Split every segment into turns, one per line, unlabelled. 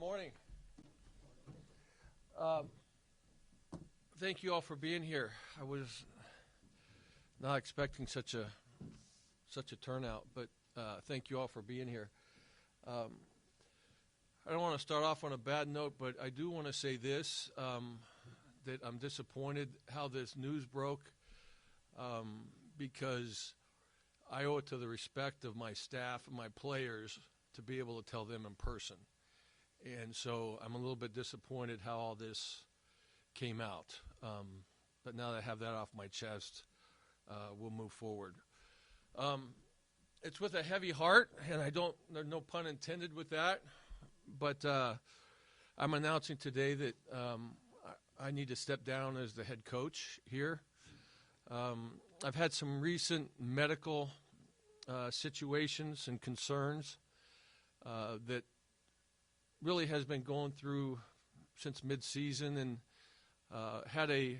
morning. Thank you all for being here. I was not expecting such a turnout, but thank you all for being here. I don't want to start off on a bad note, but I do want to say this, that I'm disappointed how this news broke, because I owe it to the respect of my staff and my players to be able to tell them in person. And so I'm a little bit disappointed how all this came out. But now that I have that off my chest, we'll move forward. It's with a heavy heart, and there's no pun intended with that, but I'm announcing today that I need to step down as the head coach here. I've had some recent medical situations and concerns that really has been going through since mid-season, and had a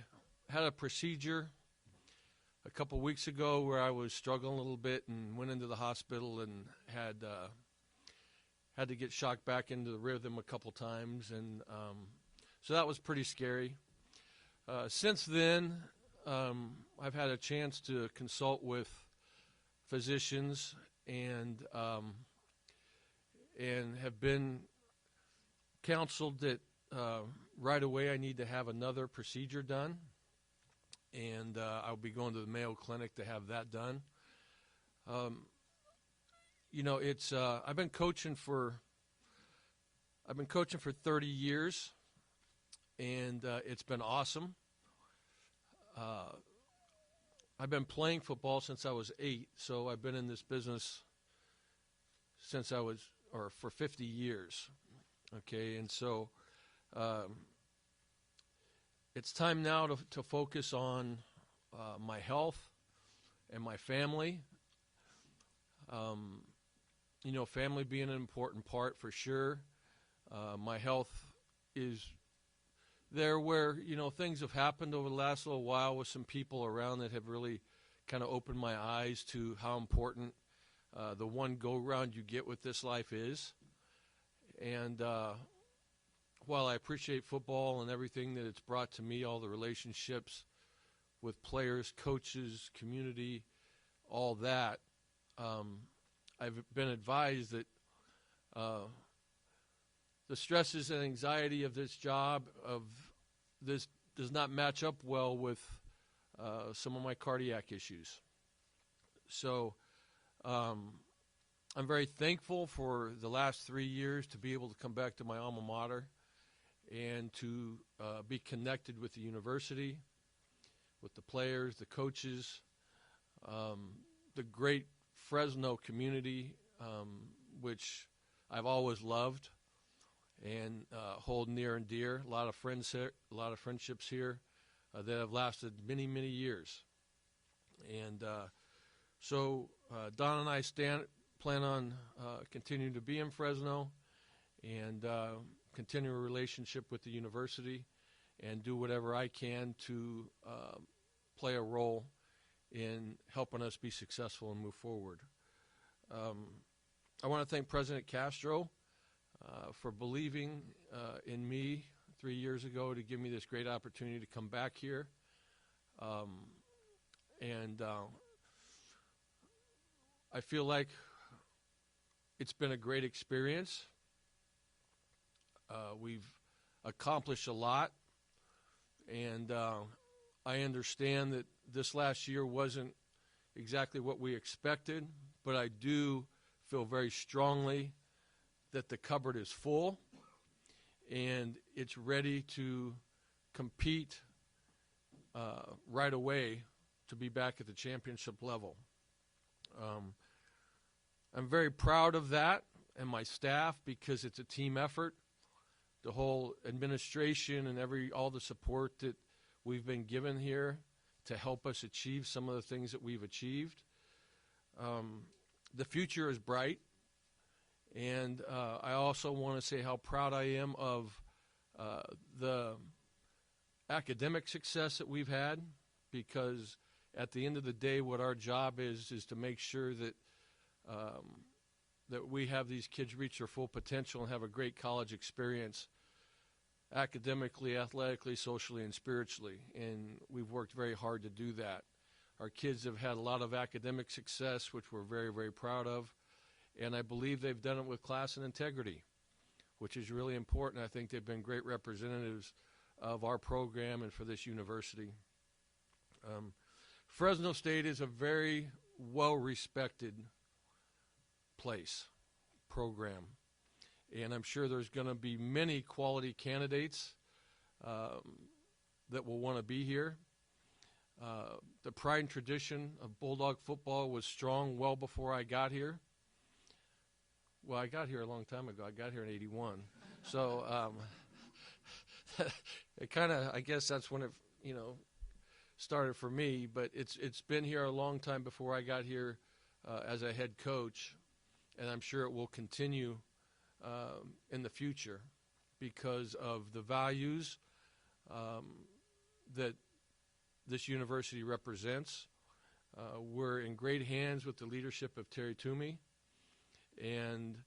procedure a couple weeks ago where I was struggling a little bit and went into the hospital and had to get shocked back into the rhythm a couple times, and so that was pretty scary. Since then, I've had a chance to consult with physicians and have been counseled that right away I need to have another procedure done, and I'll be going to the Mayo Clinic to have that done. It's I've been coaching for 30 years, and it's been awesome. I've been playing football since I was 8, so I've been in this business for 50 years. Okay, and so it's time now to focus on my health and my family. Family being an important part for sure. My health is there where, things have happened over the last little while with some people around that have really kind of opened my eyes to how important the one go-round you get with this life is. And while I appreciate football and everything that it's brought to me, all the relationships with players, coaches, community, all that, I've been advised that the stresses and anxiety of this job, of this, does not match up well with some of my cardiac issues. So I'm very thankful for the last 3 years to be able to come back to my alma mater and to be connected with the university, with the players, the coaches, the great Fresno community, which I've always loved and hold near and dear. A lot of friends here, a lot of friendships here that have lasted many, many years. And so Don and I plan on continuing to be in Fresno and continue a relationship with the university and do whatever I can to play a role in helping us be successful and move forward. I want to thank President Castro for believing in me 3 years ago to give me this great opportunity to come back here. And I feel like it's been a great experience. We've accomplished a lot, and I understand that this last year wasn't exactly what we expected, but I do feel very strongly that the cupboard is full and it's ready to compete right away to be back at the championship level. I'm very proud of that and my staff because it's a team effort. The whole administration and all the support that we've been given here to help us achieve some of the things that we've achieved. The future is bright, and I also want to say how proud I am of the academic success that we've had, because at the end of the day, what our job is to make sure that that we have these kids reach their full potential and have a great college experience academically, athletically, socially, and spiritually. And we've worked very hard to do that. Our kids have had a lot of academic success, which we're very, very proud of. And I believe they've done it with class and integrity, which is really important. I think they've been great representatives of our program and for this university. Fresno State is a very well-respected place, program. And I'm sure there's going to be many quality candidates that will want to be here. The pride and tradition of Bulldog football was strong well before I got here. Well, I got here a long time ago. I got here in '81. So it kind of, I guess that's when it, started for me. But it's been here a long time before I got here as a head coach. And I'm sure it will continue in the future because of the values that this university represents. We're in great hands with the leadership of Terry Toomey, and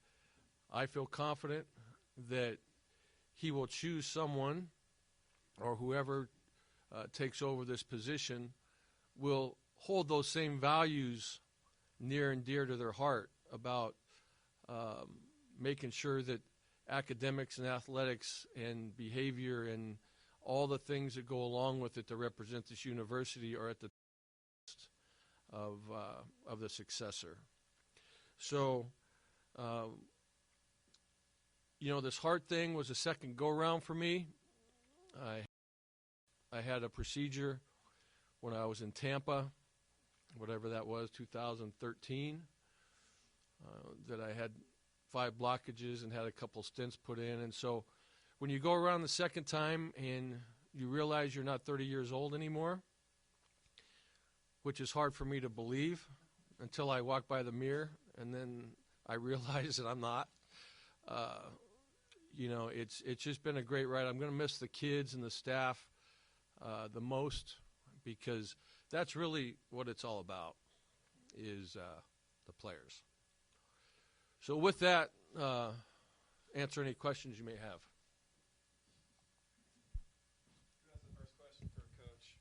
I feel confident that he will choose someone, or whoever takes over this position will hold those same values near and dear to their heart about making sure that academics and athletics and behavior and all the things that go along with it to represent this university are at the of the successor. So, this heart thing was a second go-round for me. I had a procedure when I was in Tampa, whatever that was, 2013, that I had 5 blockages and had a couple stents put in. And so when you go around the second time and you realize you're not 30 years old anymore, which is hard for me to believe until I walk by the mirror and then I realize that I'm not. It's just been a great ride. I'm going to miss the kids and the staff the most, because that's really what it's all about, is the players. So with that, answer any questions you may have.
That's the first question for Coach.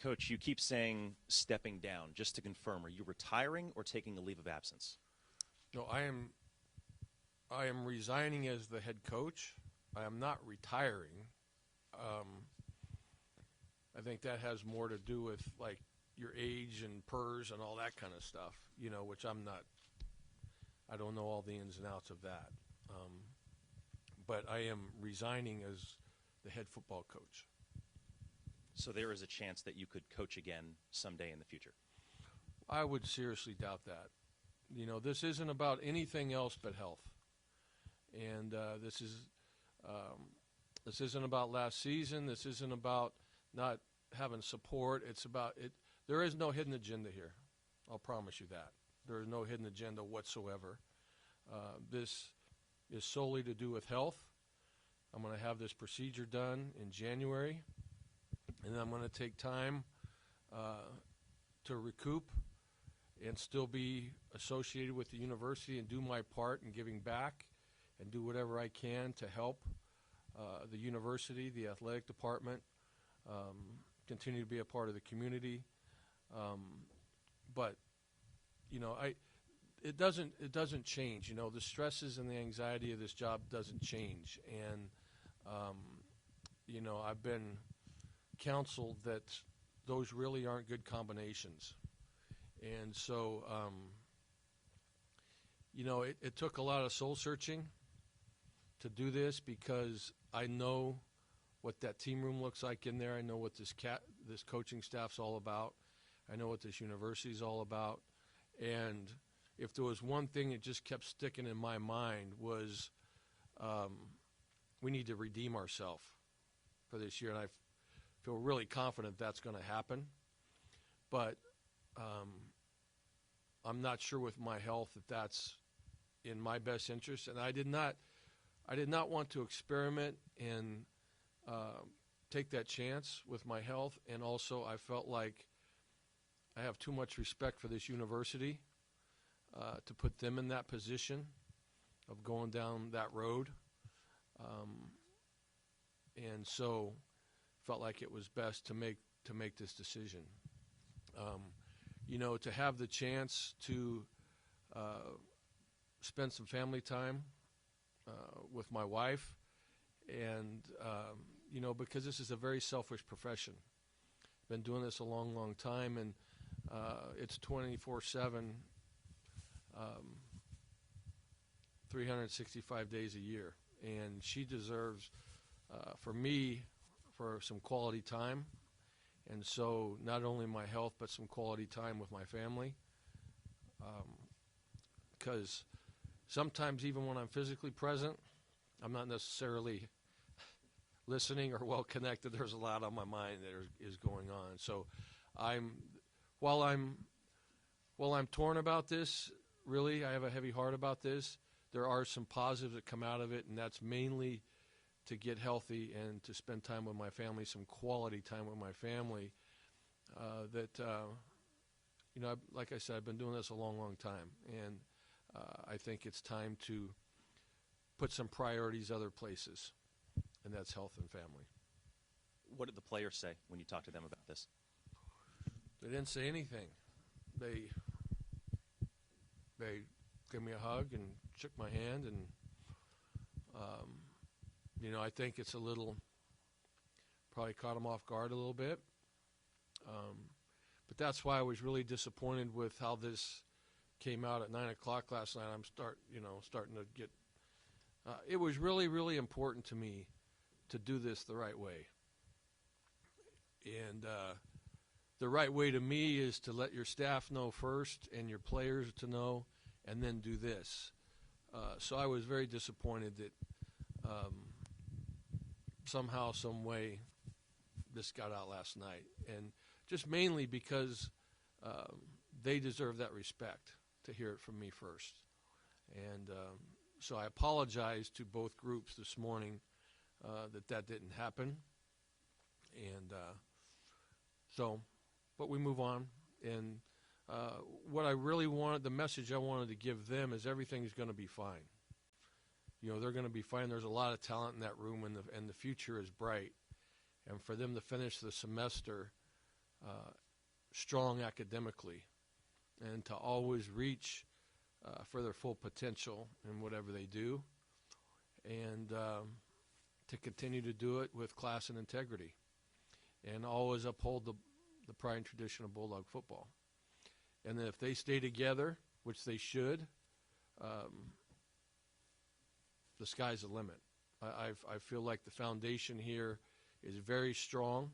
Coach, you keep saying stepping down. Just to confirm, are you retiring or taking a leave of absence?
No, I am resigning as the head coach. I am not retiring. I think that has more to do with, like, your age and PERS and all that kind of stuff, which I'm not. I don't know all the ins and outs of that. But I am resigning as the head football coach.
So there is a chance that you could coach again someday in the future?
I would seriously doubt that. This isn't about anything else but health. And this isn't about last season. This isn't about not having support. It's about it. There is no hidden agenda here. I'll promise you that. There is no hidden agenda whatsoever. This is solely to do with health. I'm going to have this procedure done in January, and then I'm going to take time to recoup and still be associated with the university and do my part in giving back and do whatever I can to help the university, the athletic department, continue to be a part of the community. But it doesn't change. The stresses and the anxiety of this job doesn't change. And I've been counseled that those really aren't good combinations. And so it took a lot of soul searching to do this, because I know what that team room looks like in there. I know what this coaching staff's all about. I know what this university is all about. And if there was one thing that just kept sticking in my mind was we need to redeem ourselves for this year. And I feel really confident that's going to happen. But I'm not sure with my health that that's in my best interest. And I did not want to experiment and take that chance with my health. And also I felt like I have too much respect for this university to put them in that position of going down that road. And so felt like it was best to make this decision. To have the chance to spend some family time with my wife, and because this is a very selfish profession. Been doing this a long, long time, and it's 24/7, 365 days a year, and she deserves, for some quality time, and so not only my health but some quality time with my family, because sometimes even when I'm physically present, I'm not necessarily listening or well connected. There's a lot on my mind that is going on. So while I'm torn about this, really, I have a heavy heart about this. There are some positives that come out of it, and that's mainly to get healthy and to spend time with my family, some quality time with my family. Like I said, I've been doing this a long, long time, and I think it's time to put some priorities other places, and that's health and family.
What did the players say when you talked to them about this?
They didn't say anything. They gave me a hug and shook my hand, and I think it's probably caught them off guard a little bit. But that's why I was really disappointed with how this came out at 9 o'clock last night. I'm starting to get. It was really, really important to me to do this the right way. And the right way to me is to let your staff know first and your players to know, and then do this. So I was very disappointed that somehow, some way, this got out last night. And just mainly because they deserve that respect to hear it from me first. And so I apologize to both groups this morning that didn't happen. And but we move on. And what I really wanted, the message I wanted to give them is everything's going to be fine. They're going to be fine. There's a lot of talent in that room, and the future is bright. And for them to finish the semester strong academically and to always reach for their full potential in whatever they do, and to continue to do it with class and integrity, and always uphold the pride and tradition of Bulldog football. And then if they stay together, which they should, the sky's the limit. I feel like the foundation here is very strong,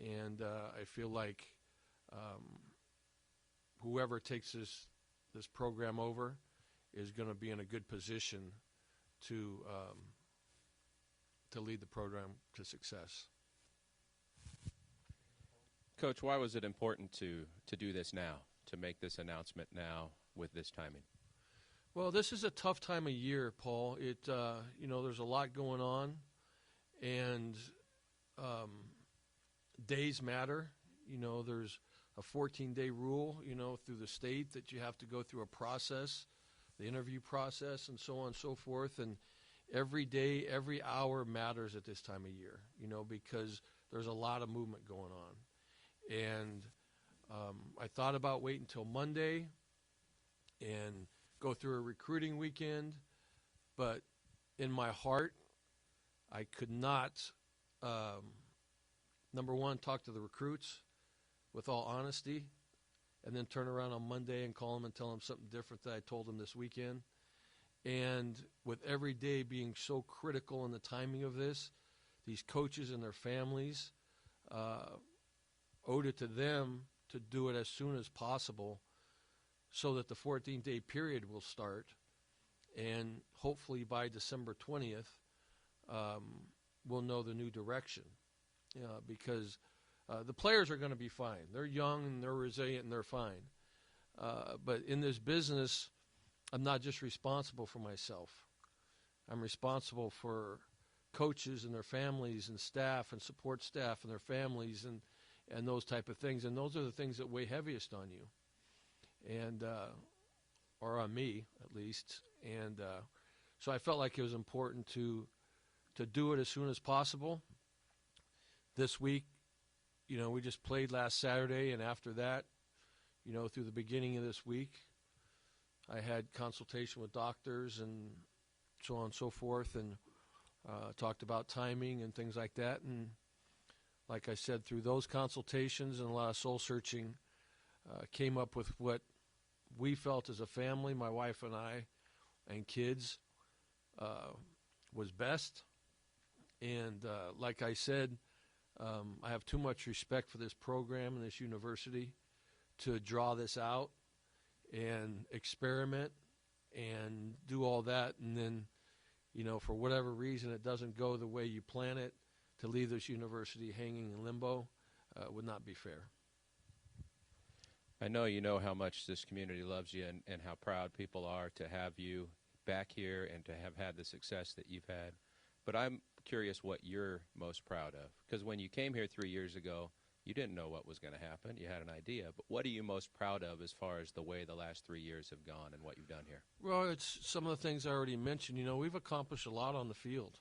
and I feel like whoever takes this program over is going to be in a good position to lead the program to success.
Coach, why was it important to do this now, to make this announcement now with this timing?
Well, this is a tough time of year, Paul. There's a lot going on, and days matter. There's a 14-day rule, through the state that you have to go through a process, the interview process, and so on and so forth. And every day, every hour matters at this time of year, because there's a lot of movement going on. And I thought about waiting until Monday and go through a recruiting weekend, but in my heart, I could not, number one, talk to the recruits with all honesty, and then turn around on Monday and call them and tell them something different that I told them this weekend. And with every day being so critical in the timing of this, these coaches and their families owed it to them to do it as soon as possible so that the 14-day period will start. And hopefully by December 20th, we'll know the new direction. Because the players are going to be fine. They're young and they're resilient and they're fine. But in this business, I'm not just responsible for myself. I'm responsible for coaches and their families and staff and support staff and their families and those type of things. And those are the things that weigh heaviest on you, and or on me at least. And so I felt like it was important to do it as soon as possible. This week, we just played last Saturday, and after that, through the beginning of this week, I had consultation with doctors and so on and so forth, and talked about timing and things like that. And like I said, through those consultations and a lot of soul searching, came up with what we felt as a family, my wife and I and kids, was best. And like I said, I have too much respect for this program and this university to draw this out and experiment and do all that, and then, for whatever reason it doesn't go the way you plan it, to leave this university hanging in limbo would not be fair.
I know you know how much this community loves you and how proud people are to have you back here and to have had the success that you've had. But I'm curious what you're most proud of. Because when you came here 3 years ago, you didn't know what was going to happen. You had an idea. But what are you most proud of as far as the way the last 3 years have gone and what you've done here?
Well, it's some of the things I already mentioned. We've accomplished a lot on the field.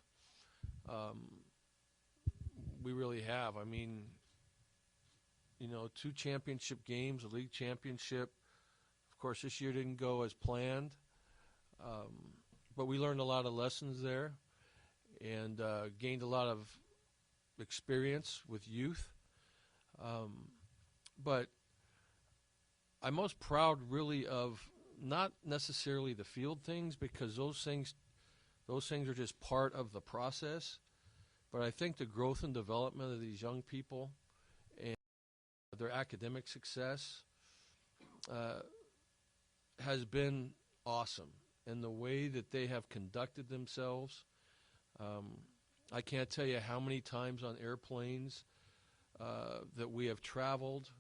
We really have. 2 championship games, a league championship. Of course, this year didn't go as planned. But we learned a lot of lessons there and gained a lot of experience with youth. But I'm most proud really of not necessarily the field things, because those things are just part of the process. But I think the growth and development of these young people and their academic success has been awesome. And the way that they have conducted themselves, I can't tell you how many times on airplanes that we have traveled,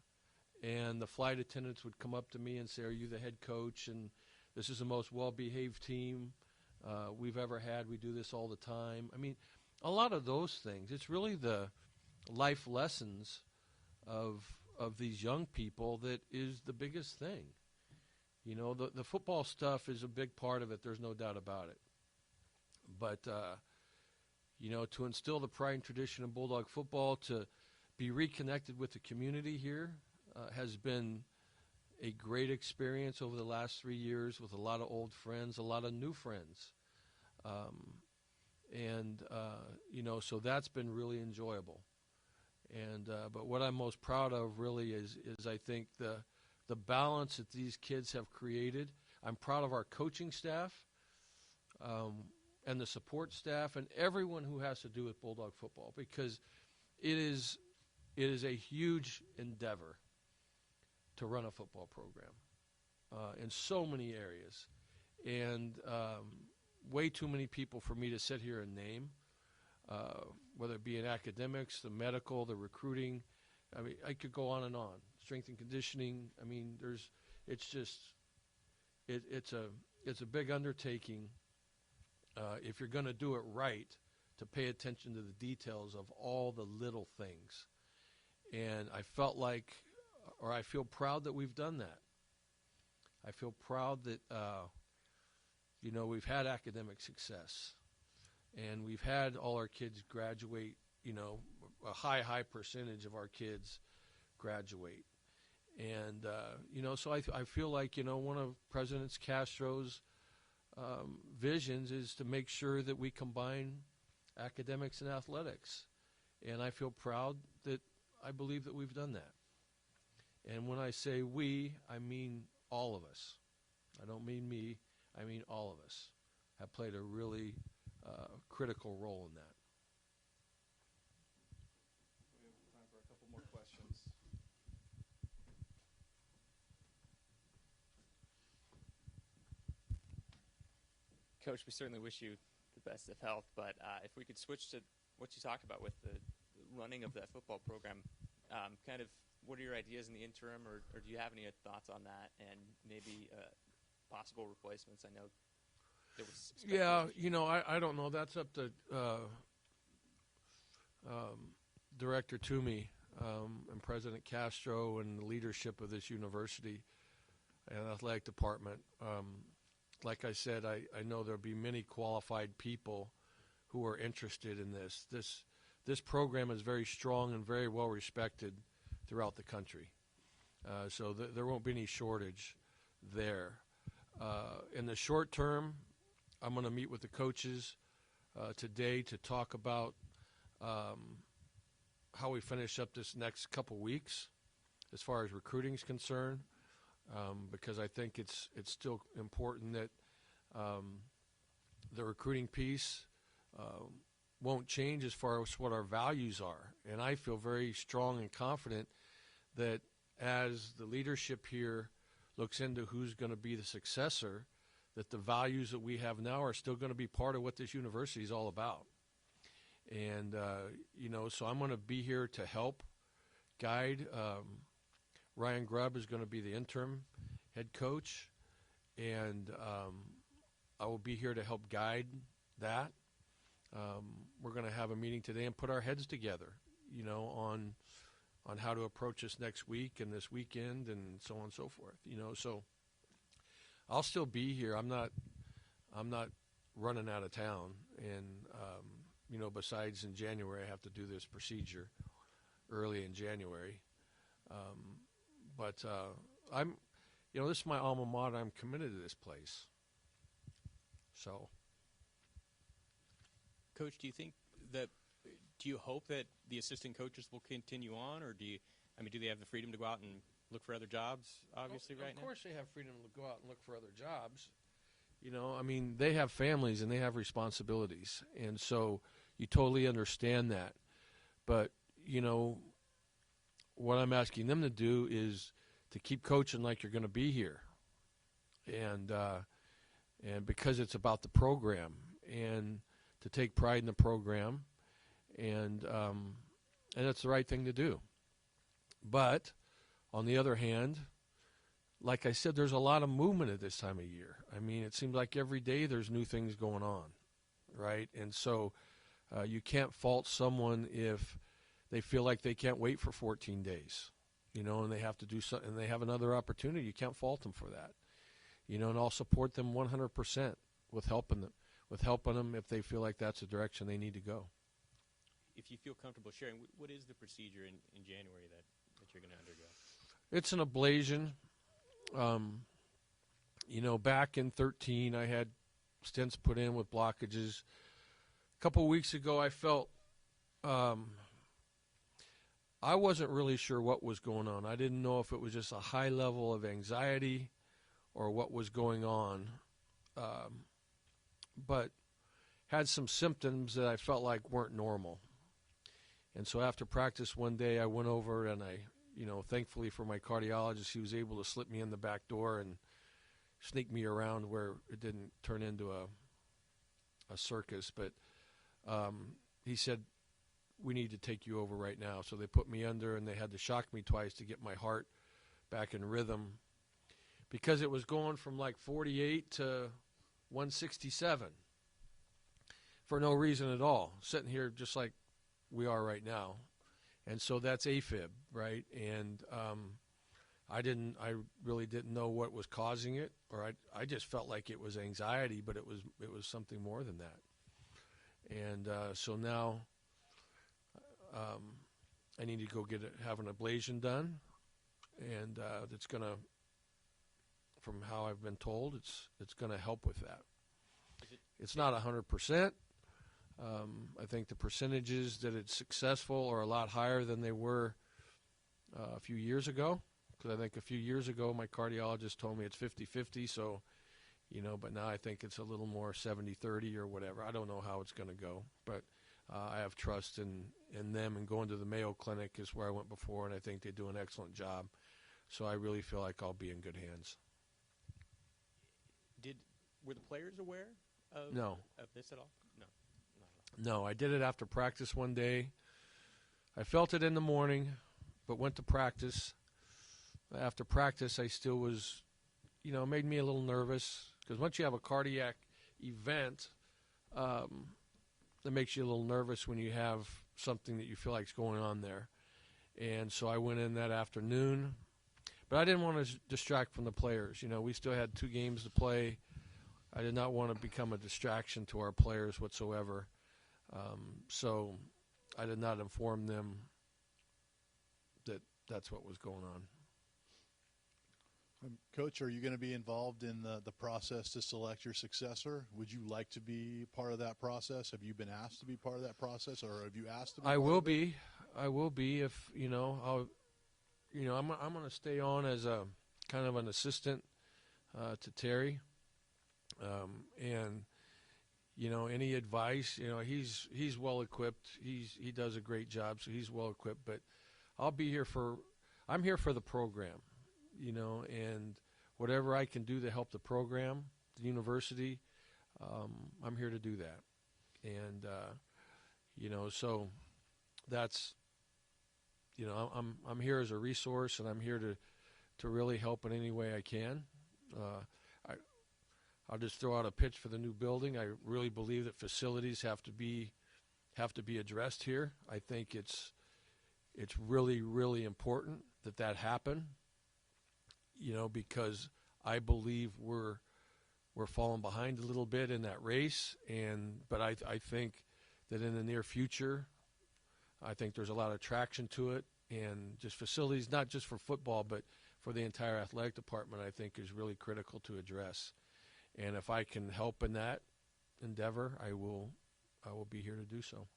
and the flight attendants would come up to me and say, "Are you the head coach? And this is the most well-behaved team we've ever had. We do this all the time." A lot of those things. It's really the life lessons of these young people that is the biggest thing. The football stuff is a big part of it. There's no doubt about it. But, to instill the pride and tradition of Bulldog football, to be reconnected with the community here has been a great experience over the last 3 years with a lot of old friends, a lot of new friends. So that's been really enjoyable. And but what I'm most proud of really is I think the balance that these kids have created. I'm proud of our coaching staff and the support staff and everyone who has to do with Bulldog football, because it is a huge endeavor to run a football program in so many areas, and way too many people for me to sit here and name, whether it be in academics, the medical, the recruiting. I could go on and on. Strength and conditioning. It's a big undertaking if you're going to do it right, to pay attention to the details of all the little things. And I feel proud that we've done that. I feel proud that we've had academic success, and we've had all our kids graduate. A high percentage of our kids graduate. And, so I feel like, one of President Castro's visions is to make sure that we combine academics and athletics. And I feel proud that I believe that we've done that. And when I say we, I mean all of us. I don't mean me. I mean all of us have played a really critical role in that.
We have time for a couple more questions.
Coach, we certainly wish you the best of health, but if we could switch to what you talked about with the running of that football program, kind of what are your ideas in the interim, or do you have any thoughts on that, and maybe possible replacements? I know there was
I don't know. That's up to Director Toomey. and President Castro and the leadership of this university and athletic department. Like I said, I know there'll be many qualified people who are interested in this. This program is very strong and very well respected throughout the country. So there won't be any shortage there. In the short term, I'm going to meet with the coaches today to talk about how we finish up this next couple weeks as far as recruiting is concerned, because I think it's still important that the recruiting piece won't change as far as what our values are. And I feel very strong and confident that as the leadership here looks into who's going to be the successor, that the values that we have now are still going to be part of what this university is all about. And, so I'm going to be here to help guide. Ryan Grubb is going to be the interim head coach, and I will be here to help guide that. We're going to have a meeting today and put our heads together, on how to approach this next week and this weekend and so on and so forth. So I'll still be here. I'm not running out of town. And, besides in January, I have to do this procedure early in January. But I'm, this is my alma mater. I'm committed to this place. So.
Coach, do you hope that the assistant coaches will continue on, or do they have the freedom to go out and look for other jobs, obviously, right now?
Of course they have freedom to go out and look for other jobs. They have families and they have responsibilities. And so you totally understand that. But, what I'm asking them to do is to keep coaching like you're going to be here. And because it's about the program, and to take pride in the program, and it's the right thing to do. But on the other hand, like I said, there's a lot of movement at this time of year. It seems like every day there's new things going on, right? And so you can't fault someone if they feel like they can't wait for 14 days, and they have to do something, and they have another opportunity. You can't fault them for that, and I'll support them 100% with helping them if they feel like that's the direction they need to go.
If you feel comfortable sharing, what is the procedure in January that you're going to undergo?
It's an ablation. Back in 2013, I had stents put in with blockages. A couple of weeks ago, I felt I wasn't really sure what was going on. I didn't know if it was just a high level of anxiety or what was going on. But had some symptoms that I felt like weren't normal. And so after practice one day, I went over and I, thankfully for my cardiologist, he was able to slip me in the back door and sneak me around where it didn't turn into a circus. But he said, we need to take you over right now. So they put me under, and they had to shock me twice to get my heart back in rhythm, because it was going from like 48 to 167 for no reason at all, sitting here just like we are right now. And so that's AFib, right? And I really didn't know what was causing it, or I just felt like it was anxiety, but it was something more than that. And so now I need to go have an ablation done, and it's going to, from how I've been told, it's going to help with that. It's not 100%. I think the percentages that it's successful are a lot higher than they were a few years ago, because I think a few years ago my cardiologist told me it's 50-50, so, but now I think it's a little more 70-30 or whatever. I don't know how it's going to go, but I have trust in them, and going to the Mayo Clinic is where I went before, and I think they do an excellent job. So I really feel like I'll be in good hands.
Were the players aware of this at all?
No, I did it after practice one day. I felt it in the morning, but went to practice. After practice, I still was, it made me a little nervous, because once you have a cardiac event, it makes you a little nervous when you have something that you feel like is going on there. And so I went in that afternoon. But I didn't want to distract from the players. You know, we still had 2 games to play. I did not want to become a distraction to our players whatsoever. So I did not inform them that that's what was going on.
Coach, are you going to be involved in the process to select your successor? Would you like to be part of that process? Have you been asked to be part of that process, or have you asked to be?
I will be. I will be if I'm going to stay on as a kind of an assistant to Terry, and any advice. He's well equipped. He does a great job, so he's well equipped. But I'm here for the program. And whatever I can do to help the program, the university, I'm here to do that. And, so that's, I'm here as a resource, and I'm here to really help in any way I can. I'll just throw out a pitch for the new building. I really believe that facilities have to be addressed here. I think it's really, really important that happen. Because I believe we're falling behind a little bit in that race, but I think that in the near future, I think there's a lot of traction to it, and just facilities, not just for football, but for the entire athletic department, I think is really critical to address. And if I can help in that endeavor, I will be here to do so.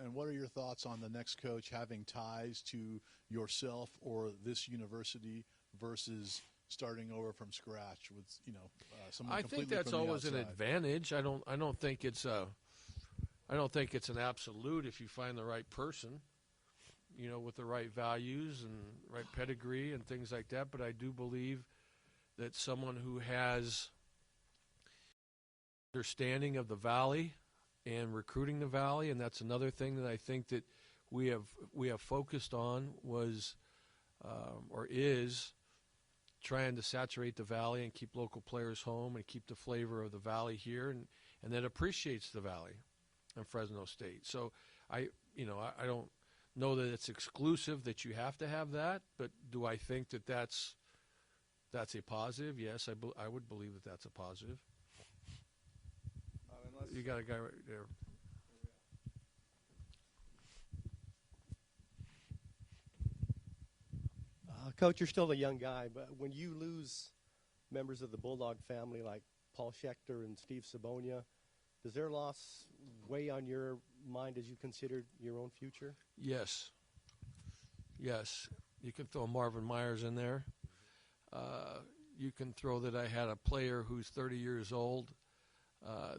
And what are your thoughts on the next coach having ties to yourself or this university versus starting over from scratch with someone
I
completely
think that's
from the
always an
outside?
advantage. I don't think it's an absolute if you find the right person, with the right values and right pedigree and things like that. But I do believe that someone who has understanding of the Valley and recruiting the Valley, and that's another thing that I think that we have focused on was or is trying to saturate the Valley and keep local players home and keep the flavor of the Valley here, and that appreciates the Valley and Fresno State. So I don't know that it's exclusive that you have to have that, but do I think that that's a positive? Yes, I would believe that that's a positive. You got a guy right there.
Coach, you're still a young guy, but when you lose members of the Bulldog family like Paul Schechter and Steve Sabonia, does their loss weigh on your mind as you consider your own future?
Yes. You can throw Marvin Myers in there. You can throw that I had a player who's 30 years old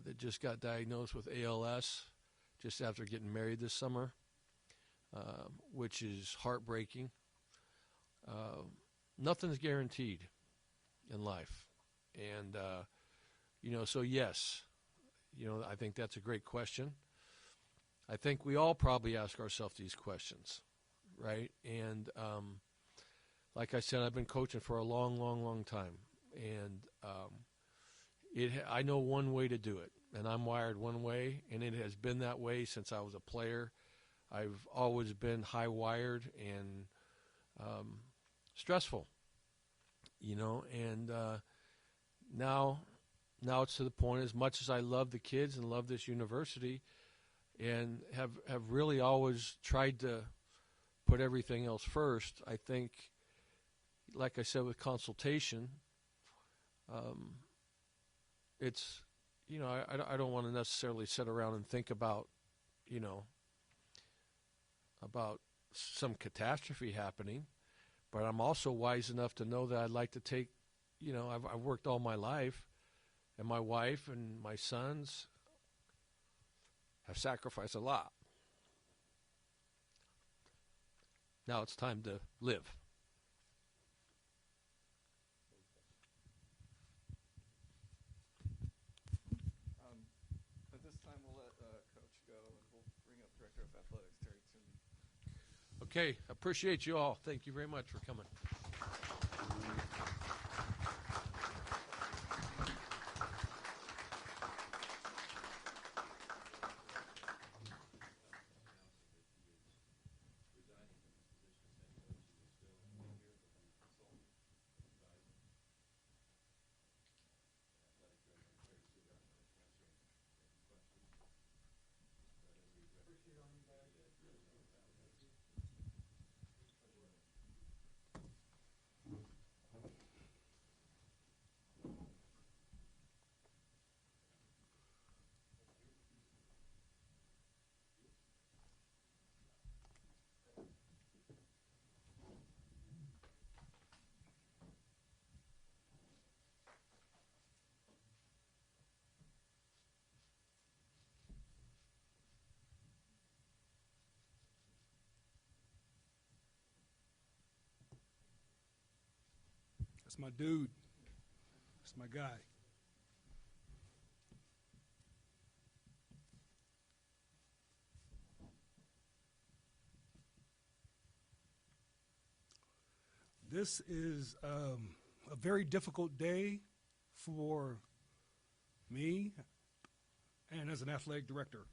that just got diagnosed with ALS just after getting married this summer, which is heartbreaking. Nothing's guaranteed in life. And, so yes, I think that's a great question. I think we all probably ask ourselves these questions, right? And like I said, I've been coaching for a long, long, long time. And I know one way to do it, and I'm wired one way, and it has been that way since I was a player. I've always been high-wired and stressful, and now it's to the point, as much as I love the kids and love this university and have really always tried to put everything else first, I think, like I said, with consultation, it's, I don't want to necessarily sit around and think about some catastrophe happening, but I'm also wise enough to know that I'd like to take, I've worked all my life, and my wife and my sons have sacrificed a lot. Now it's time to live.
At this time, we'll let Coach go, and we'll bring up Director of Athletics, Terry Toomey.
Okay, appreciate you all. Thank you very much for coming.
That's my dude. That's my guy. This is a very difficult day for me and as an athletic director.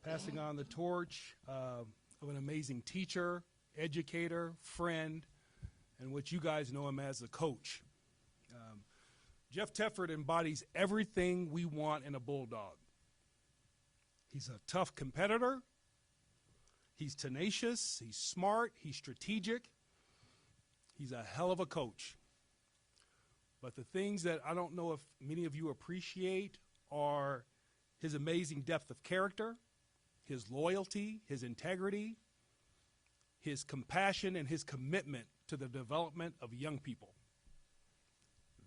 Passing on the torch of an amazing teacher, educator, friend, and what you guys know him as a coach. Jeff Tedford embodies everything we want in a Bulldog. He's a tough competitor. He's tenacious, he's smart, he's strategic. He's a hell of a coach. But the things that I don't know if many of you appreciate are his amazing depth of character, his loyalty, his integrity, his compassion, and his commitment to the development of young people.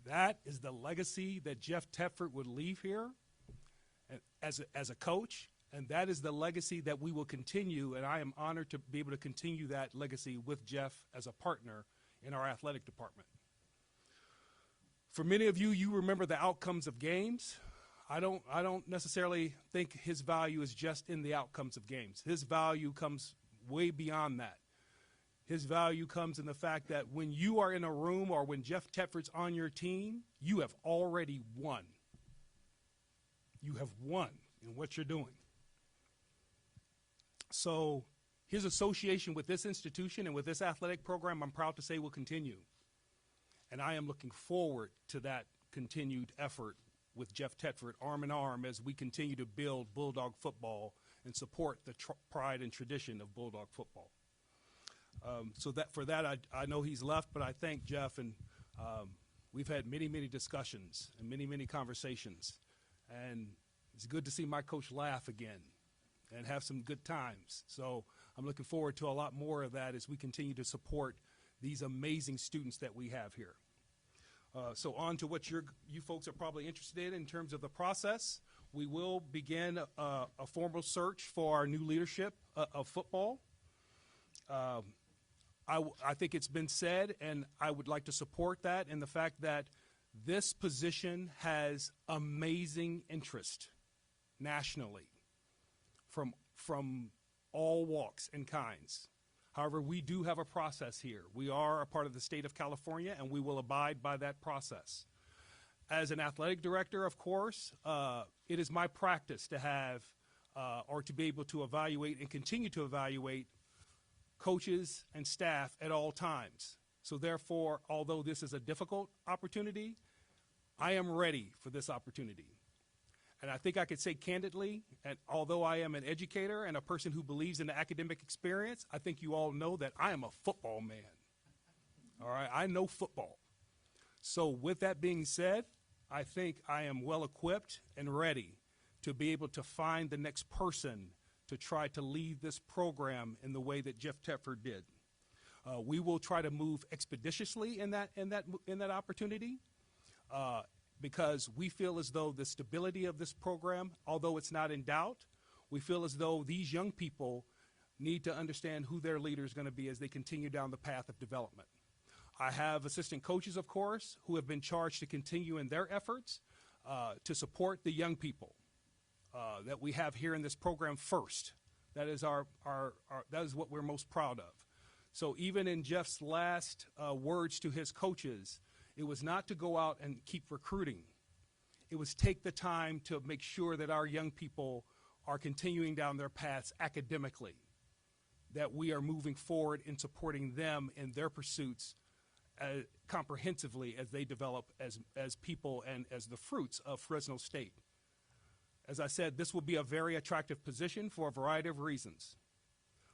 That is the legacy that Jeff Tedford would leave here as a coach. And that is the legacy that we will continue, and I am honored to be able to continue that legacy with Jeff as a partner in our athletic department. For many of you, you remember the outcomes of games. I don't necessarily think his value is just in the outcomes of games. His value comes way beyond that. His value comes in the fact that when you are in a room or when Jeff Tedford's on your team, you have already won. You have won in what you're doing. So his association with this institution and with this athletic program, I'm proud to say, will continue. And I am looking forward to that continued effort with Jeff Tedford, arm in arm, as we continue to build Bulldog football and support the pride and tradition of Bulldog football. So that for that, I know he's left, but I thank Jeff, and we've had many, many discussions and many, many conversations. And it's good to see my coach laugh again and have some good times. So I'm looking forward to a lot more of that as we continue to support these amazing students that we have here. So on to what you folks are probably interested in terms of the process. We will begin a formal search for our new leadership of football. I think it's been said, and I would like to support that in the fact that this position has amazing interest nationally from all walks and kinds. However, we do have a process here. We are a part of the state of California, and we will abide by that process. As an athletic director, of course, it is my practice to have or to be able to evaluate and continue to evaluate coaches and staff at all times. So therefore, although this is a difficult opportunity, I am ready for this opportunity. And I think I could say candidly, and although I am an educator and a person who believes in the academic experience, I think you all know that I am a football man. All right, I know football. So with that being said, I think I am well equipped and ready to be able to find the next person to try to lead this program in the way that Jeff Tedford did. We will try to move expeditiously in that opportunity. Because we feel as though the stability of this program, although it's not in doubt, we feel as though these young people need to understand who their leader is going to be as they continue down the path of development. I have assistant coaches, of course, who have been charged to continue in their efforts to support the young people that we have here in this program first. That is that is what we're most proud of. So even in Jeff's last words to his coaches, it was not to go out and keep recruiting. It was take the time to make sure that our young people are continuing down their paths academically, that we are moving forward in supporting them in their pursuits comprehensively as they develop as people and as the fruits of Fresno State. As I said, this will be a very attractive position for a variety of reasons.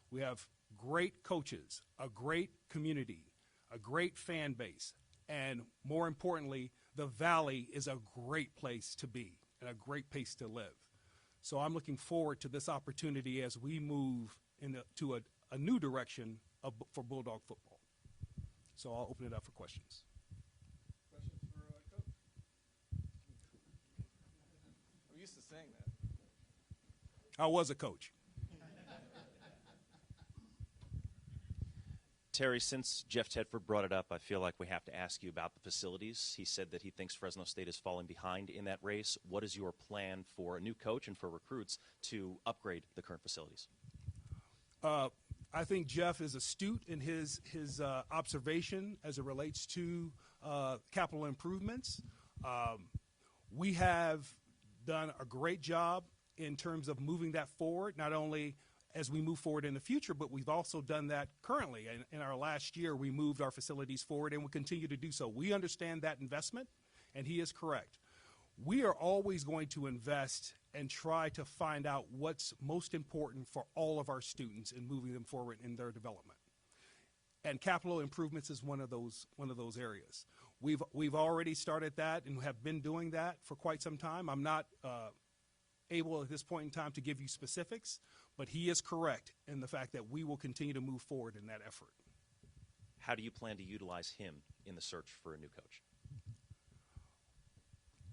We have great coaches, a great community, a great fan base, and more importantly, the Valley is a great place to be and a great place to live. So I'm looking forward to this opportunity as we move to a new direction for Bulldog football. So I'll open it up for questions.
Questions for Coach? I'm used to saying that.
I was a coach.
Terry, since Jeff Tedford brought it up, I feel like we have to ask you about the facilities. He said that he thinks Fresno State is falling behind in that race. What is your plan for a new coach and for recruits to upgrade the current facilities?
I think Jeff is astute in his observation as it relates to capital improvements. We have done a great job in terms of moving that forward, not only as we move forward in the future, but we've also done that currently. In our last year, we moved our facilities forward and will continue to do so. We understand that investment, and he is correct. We are always going to invest and try to find out what's most important for all of our students in moving them forward in their development. And capital improvements is one of those areas. We've already started that and have been doing that for quite some time. I'm not able at this point in time to give you specifics, but he is correct in the fact that we will continue to move forward in that effort.
How do you plan to utilize him in the search for a new coach?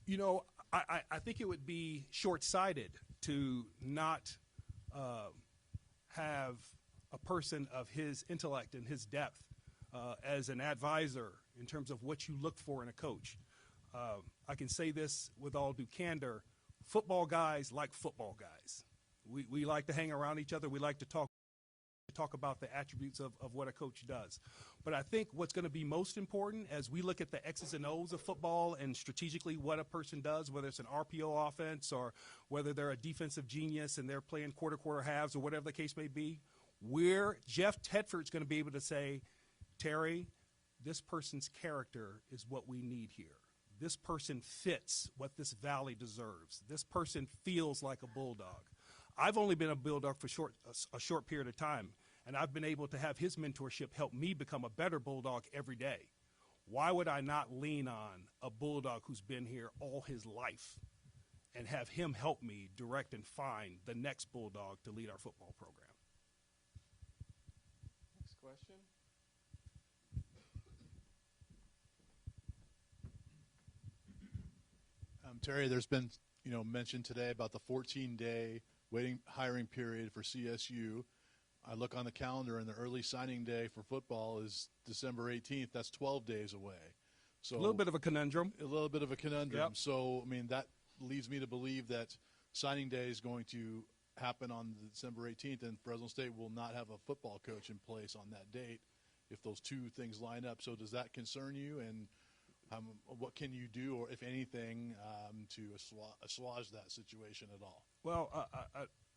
You know, I think it would be short-sighted to not have a person of his intellect and his depth as an advisor in terms of what you look for in a coach. I can say this with all due candor. Football guys like football guys. We like to hang around each other. We like to talk about the attributes of what a coach does. But I think what's going to be most important as we look at the X's and O's of football and strategically what a person does, whether it's an RPO offense or whether they're a defensive genius and they're playing quarter halves or whatever the case may be, Jeff Tedford's going to be able to say, Terry, this person's character is what we need here. This person fits what this valley deserves. This person feels like a bulldog. I've only been a bulldog for a short period of time, and I've been able to have his mentorship help me become a better bulldog every day. Why would I not lean on a bulldog who's been here all his life and have him help me direct and find the next bulldog to lead our football program?
Next question.
Terry, there's been mention today about the 14-day hiring period for CSU. I look on the calendar, and the early signing day for football is December 18th. That's 12 days away. So
A little bit of a conundrum.
Yep. So,
Yep.
That leads me to believe that signing day is going to happen on December 18th, and Fresno State will not have a football coach in place on that date if those two things line up. So does that concern you? And what can you do, or if anything, to assuage that situation at all?
Well,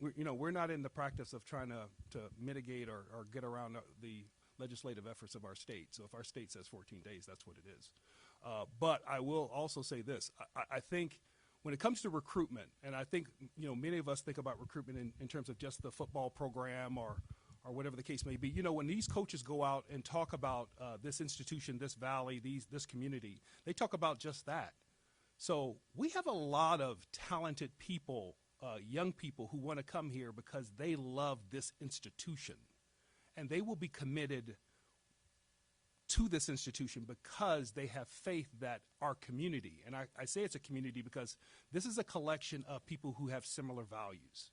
we're not in the practice of trying to mitigate or get around the legislative efforts of our state. So if our state says 14 days, that's what it is. But I will also say this. I think when it comes to recruitment, and I think many of us think about recruitment in terms of just the football program or whatever the case may be. When these coaches go out and talk about this institution, this valley, this community, they talk about just that. So we have a lot of talented people, young people who want to come here because they love this institution. And they will be committed to this institution because they have faith that our community, and I say it's a community because this is a collection of people who have similar values.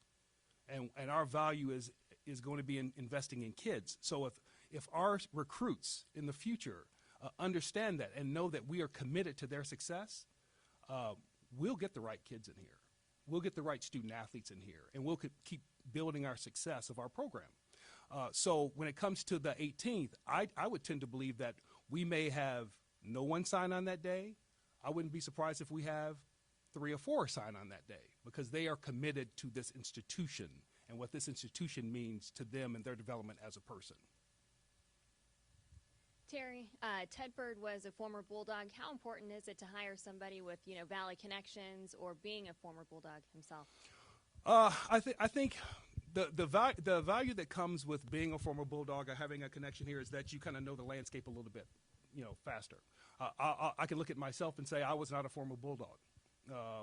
And our value is going to be investing in kids. So if our recruits in the future understand that and know that we are committed to their success, we'll get the right kids in here. We'll get the right student athletes in here, and we'll keep building our success of our program. So when it comes to the 18th, I would tend to believe that we may have no one sign on that day. I wouldn't be surprised if we have 3 or 4 sign on that day because they are committed to this institution and what this institution means to them and their development as a person.
Terry, Tedford was a former Bulldog. How important is it to hire somebody with, Valley connections or being a former Bulldog himself?
I think the value that comes with being a former Bulldog or having a connection here is that you kind of know the landscape a little bit, faster. I can look at myself and say I was not a former Bulldog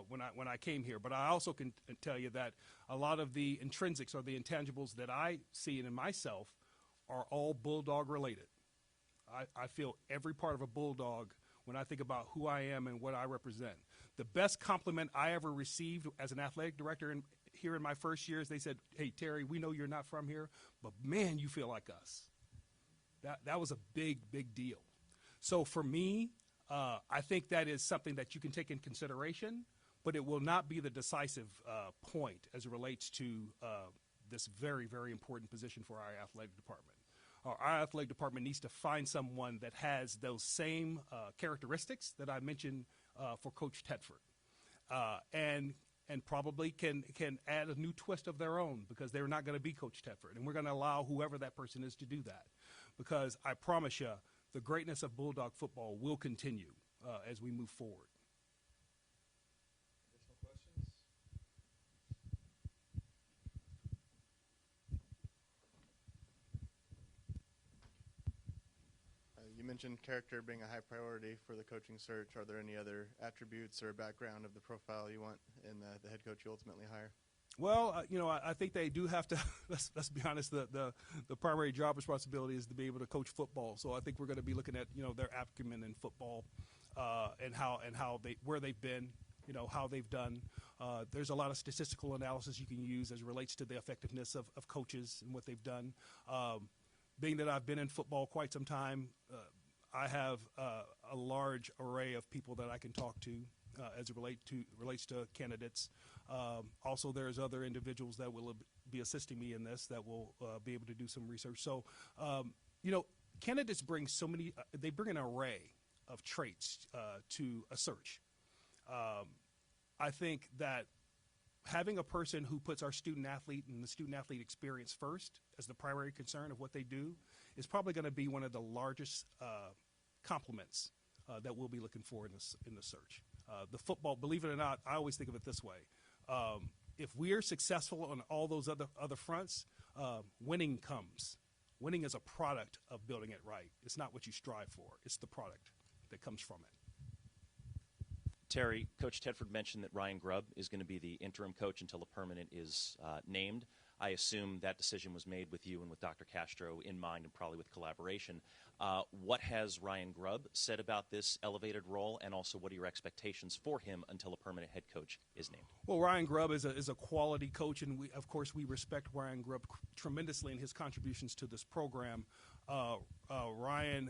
when I came here, but I also can tell you that a lot of the intrinsics or the intangibles that I see in myself are all Bulldog related. I feel every part of a Bulldog when I think about who I am and what I represent. The best compliment I ever received as an athletic director here in my first year is they said, "Hey, Terry, we know you're not from here, but man, you feel like us." That was a big deal. So for me, I think that is something that you can take in consideration, but it will not be the decisive point as it relates to this very important position for our athletic department. Our athletic department needs to find someone that has those same characteristics that I mentioned for Coach Tedford, and probably can add a new twist of their own, because they're not going to be Coach Tedford, and we're going to allow whoever that person is to do that, because I promise you, the greatness of Bulldog football will continue as we move forward.
Additional questions?
You mentioned character being a high priority for the coaching search. Are there any other attributes or background of the profile you want in the head coach you ultimately hire?
Well, I think they do have to. Let's be honest. The primary job responsibility is to be able to coach football. So I think we're going to be looking at their acumen in football, and where they've been, how they've done. There's a lot of statistical analysis you can use as it relates to the effectiveness of coaches and what they've done. Being that I've been in football quite some time, I have a large array of people that I can talk to as it relates to candidates. Also, there's other individuals that will be assisting me in this that will be able to do some research. So, candidates bring they bring an array of traits to a search. I think that having a person who puts our student athlete and the student athlete experience first as the primary concern of what they do is probably going to be one of the largest compliments that we'll be looking for in the search. The football, believe it or not, I always think of it this way. If we are successful on all those other fronts, winning comes. Winning is a product of building it right. It's not what you strive for. It's the product that comes from it.
Terry, Coach Tedford mentioned that Ryan Grubb is going to be the interim coach until a permanent is named. I assume that decision was made with you and with Dr. Castro in mind, and probably with collaboration. What has Ryan Grubb said about this elevated role, and also what are your expectations for him until a permanent head coach is named?
Well, Ryan Grubb is a quality coach, and we respect Ryan Grubb tremendously in his contributions to this program. Ryan,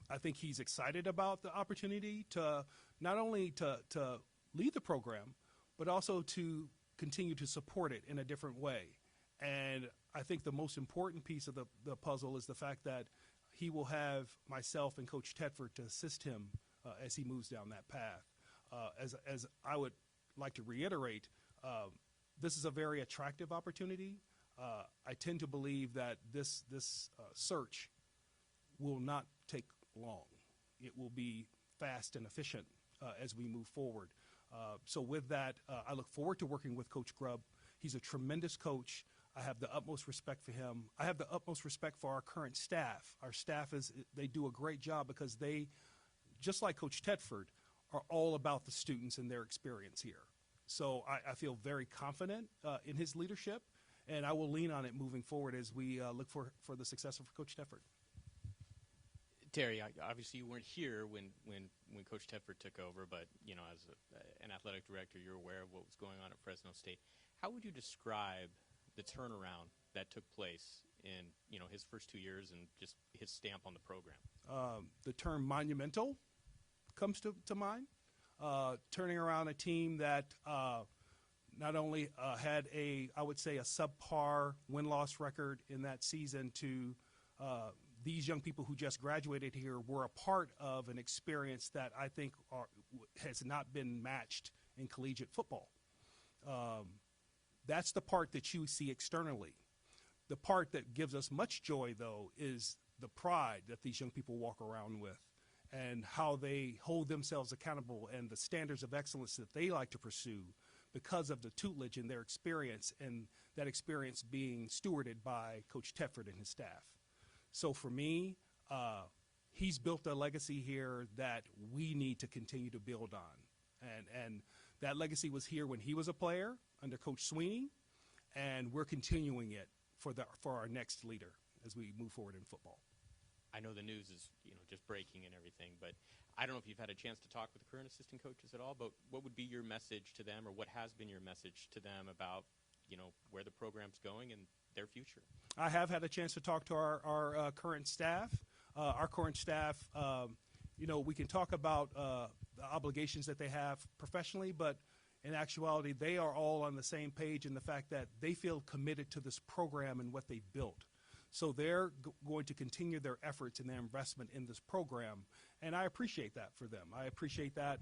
I think he's excited about the opportunity to not only to lead the program, but also to continue to support it in a different way. And I think the most important piece of the puzzle is the fact that he will have myself and Coach Tedford to assist him as he moves down that path. As I would like to reiterate, this is a very attractive opportunity. I tend to believe that this search will not take long. It will be fast and efficient as we move forward. So with that, I look forward to working with Coach Grubb. He's a tremendous coach. I have the utmost respect for him. I have the utmost respect for our current staff. Our staff they do a great job, because they, just like Coach Tedford, are all about the students and their experience here. So I feel very confident in his leadership, and I will lean on it moving forward as we look for the successor for Coach Tedford.
Terry, obviously you weren't here when Coach Tedford took over, but as an athletic director, you're aware of what was going on at Fresno State. How would you describe the turnaround that took place in his first 2 years and just his stamp on the program?
The term monumental comes to mind. Turning around a team that not only had I would say a subpar win-loss record in that season, to these young people who just graduated here were a part of an experience that I think has not been matched in collegiate football. That's the part that you see externally. The part that gives us much joy, though, is the pride that these young people walk around with, and how they hold themselves accountable, and the standards of excellence that they like to pursue because of the tutelage in their experience, and that experience being stewarded by Coach Tedford and his staff. So for me, he's built a legacy here that we need to continue to build on. And that legacy was here when he was a player under Coach Sweeney, and we're continuing it for our next leader as we move forward in football.
I know the news is just breaking and everything, but I don't know if you've had a chance to talk with the current assistant coaches at all, but what would be your message to them, or what has been your message to them about where the program's going and their future.
I have had a chance to talk to our current staff. Our current staff, we can talk about the obligations that they have professionally, but in actuality, they are all on the same page in the fact that they feel committed to this program and what they've built. So they're going to continue their efforts and their investment in this program, and I appreciate that for them. I appreciate that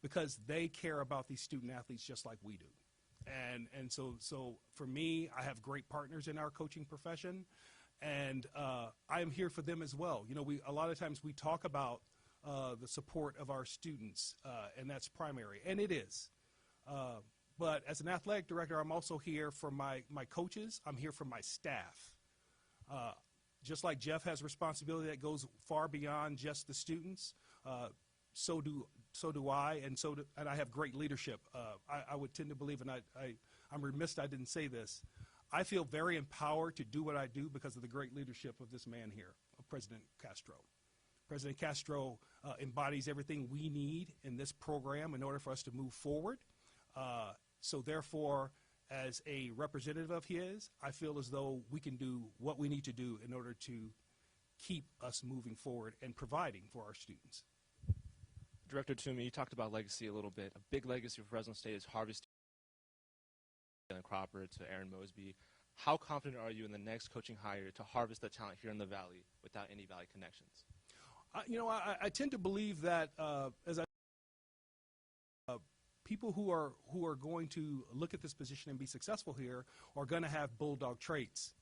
because they care about these student athletes just like we do. And so for me, I have great partners in our coaching profession, and I am here for them as well. A lot of times we talk about the support of our students, and that's primary, and it is. But as an athletic director, I'm also here for my coaches. I'm here for my staff. Just like Jeff has responsibility that goes far beyond just the students, so do I, and I have great leadership. I would tend to believe, and I'm remiss I didn't say this, I feel very empowered to do what I do because of the great leadership of this man here, of President Castro. President Castro embodies everything we need in this program in order for us to move forward. So therefore, as a representative of his, I feel as though we can do what we need to do in order to keep us moving forward and providing for our students.
Director Toomey, you talked about legacy a little bit. A big legacy for Fresno State is harvesting Cropper to Aaron Mosby. How confident are you in the next coaching hire to harvest the talent here in the Valley without any Valley connections?
I tend to believe that people who are going to look at this position and be successful here are going to have bulldog traits.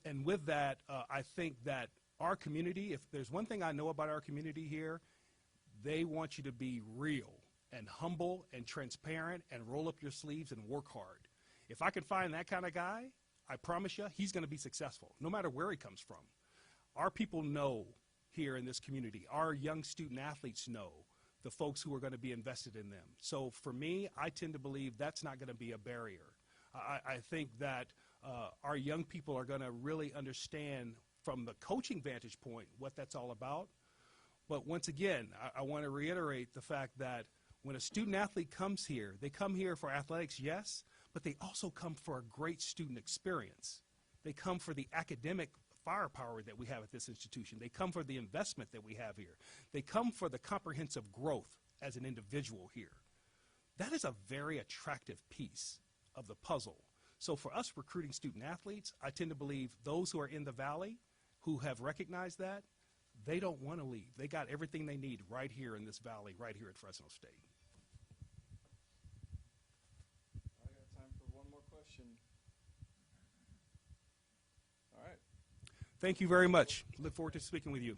And with that, I think that our community, if there's one thing I know about our community here, they want you to be real and humble and transparent and roll up your sleeves and work hard. If I can find that kind of guy, I promise you, he's going to be successful, no matter where he comes from. Our people know here in this community, our young student athletes know the folks who are going to be invested in them. So for me, I tend to believe that's not going to be a barrier. I think that our young people are going to really understand from the coaching vantage point what that's all about. But once again, I want to reiterate the fact that when a student athlete comes here, they come here for athletics, yes, but they also come for a great student experience. They come for the academic firepower that we have at this institution. They come for the investment that we have here. They come for the comprehensive growth as an individual here. That is a very attractive piece of the puzzle. So for us recruiting student athletes, I tend to believe those who are in the Valley who have recognized that, they don't want to leave. They got everything they need right here in this Valley, right here at Fresno State.
I got time for one more question. All right.
Thank you very much. Look forward to speaking with you.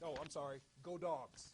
Oh, I'm sorry. Go Dogs.